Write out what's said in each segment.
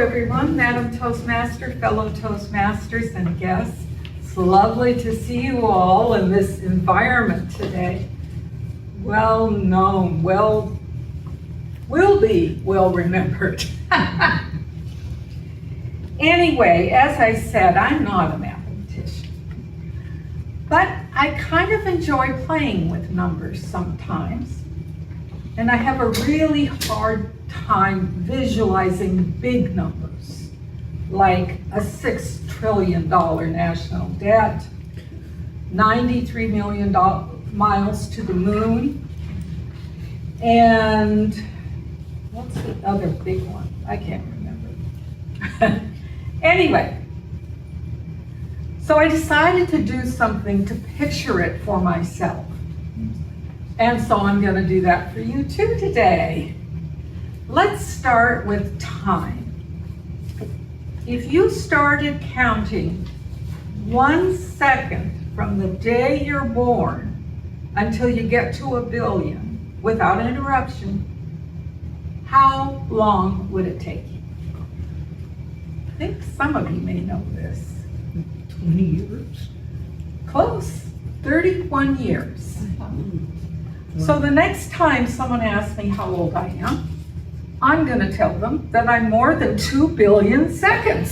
everyone, Madam Toastmaster, fellow Toastmasters and guests. It's lovely to see you all in this environment today. Well known, will be well remembered. Anyway, as I said, I'm not a mathematician, but I kind of enjoy playing with numbers sometimes, and I have a really hard time visualizing big numbers, like a $6 trillion national debt, 93 million miles to the moon, and what's the other big one? I can't remember. Anyway, so I decided to do something to picture it for myself. And so I'm going to do that for you too today. Let's start with time. If you started counting 1 second from the day you're born until you get to 1 billion without interruption, how long would it take you? I think some of you may know this. 20 years? Close, 31 years. So the next time someone asks me how old I am, I'm going to tell them that I'm more than 2 billion seconds.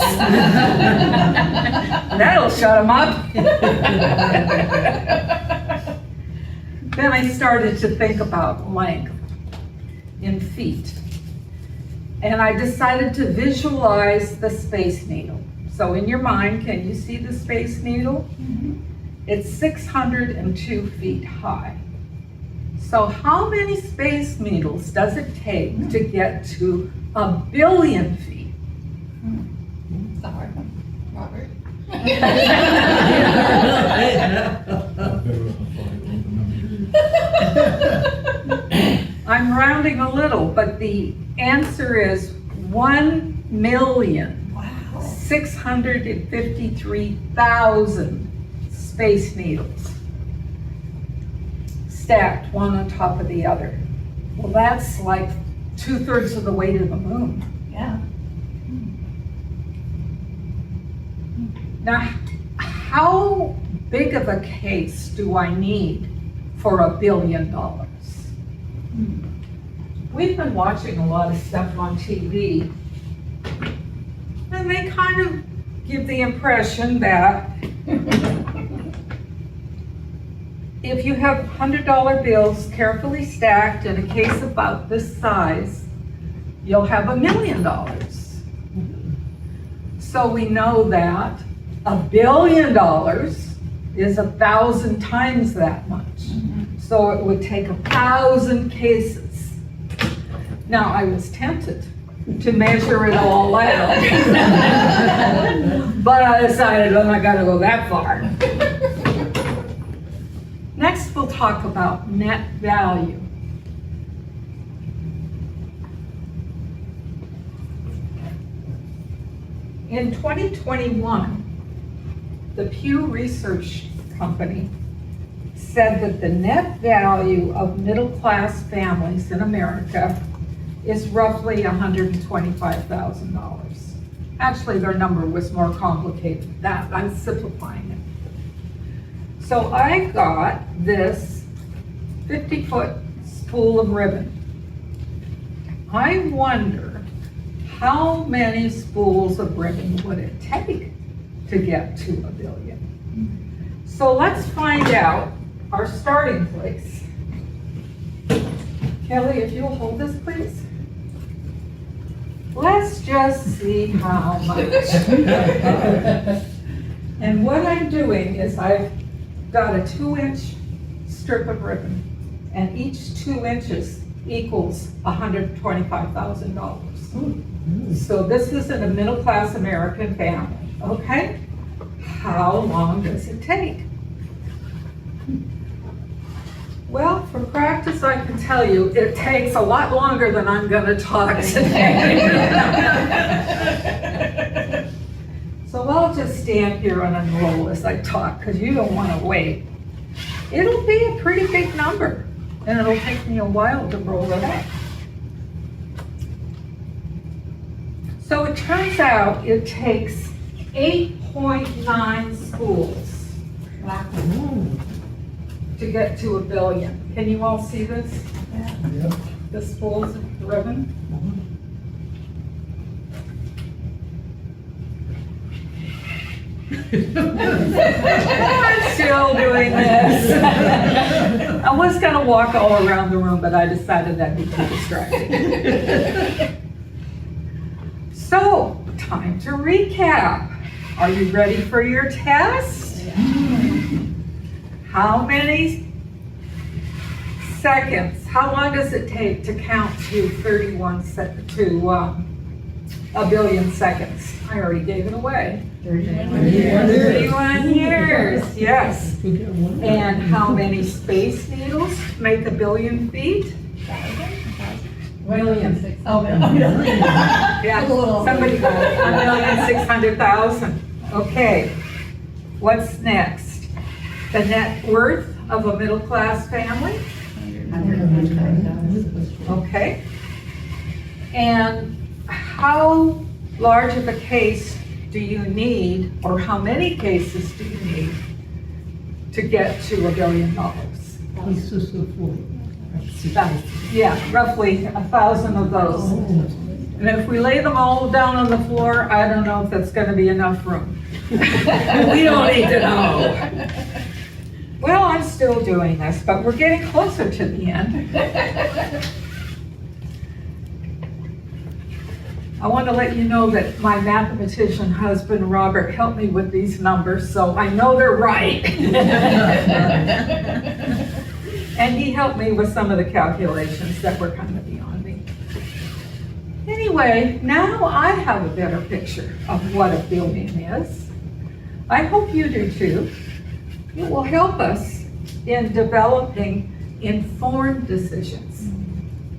That'll shut them up. Then I started to think about length in feet. And I decided to visualize the Space Needle. So in your mind, can you see the Space Needle? Mm-hmm. It's 602 feet high. So how many Space Needles does it take to get to 1 billion feet? It's a hard one, Robert. I'm rounding a little, but the answer is 1,653,000 Space Needles stacked one on top of the other. Well, that's like 2/3 of the way to the moon. Yeah. Now, how big of a case do I need for $1 billion? We've been watching a lot of stuff on TV, and they kind of give the impression that if you have $100 bills carefully stacked in a case about this size, you'll have $1 million. So we know that $1 billion is 1,000 times that much. So it would take 1,000 cases. Now, I was tempted to measure it all out, but I decided I'm not gonna go that far. Next, we'll talk about net value. In 2021, the Pew Research Company said that the net value of middle-class families in America is roughly $125,000. Actually, their number was more complicated than that. I'm simplifying it. So I got this 50-foot spool of ribbon. I wonder how many spools of ribbon would it take to get to 1 billion? So let's find out our starting place. Kelly, if you'll hold this, please. Let's just see how much. And what I'm doing is I've got a 2-inch strip of ribbon, and each 2 inches equals $125,000. So this is in a middle-class American family, okay? How long does it take? Well, for practice, I can tell you it takes a lot longer than I'm going to talk today. So I'll just stand here and unroll as I talk, because you don't want to wait. It'll be a pretty big number, and it'll take me a while to roll it up. So it turns out it takes 8.9 schools Wow. to get to 1 billion. Can you all see this? Yep. The schools ribbon? I'm still doing this. I was gonna walk all around the room, but I decided that'd be too distracting. So, time to recap. Are you ready for your test? How many seconds? How long does it take to count to 1 billion seconds? I already gave it away. 31 years. 31 years, yes. We got one. And how many space needles make 1 billion feet? Million. Oh, Yeah, somebody got it. 1,600,000. Okay, what's next? The net worth of a middle-class family? Okay. And how large of a case do you need, or how many cases do you need to get to $1 billion? Pieces of wood. Yeah, roughly 1,000 of those. And if we lay them all down on the floor, I don't know if that's gonna be enough room. We don't need to know. Well, I'm still doing this, but we're getting closer to the end. I want to let you know that my mathematician husband, Robert, helped me with these numbers, so I know they're right. And he helped me with some of the calculations that were kind of beyond me. Anyway, now I have a better picture of what 1 billion is. I hope you do too. It will help us in developing informed decisions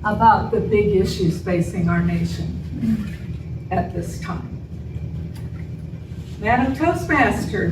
about the big issues facing our nation at this time. Madam Toastmaster,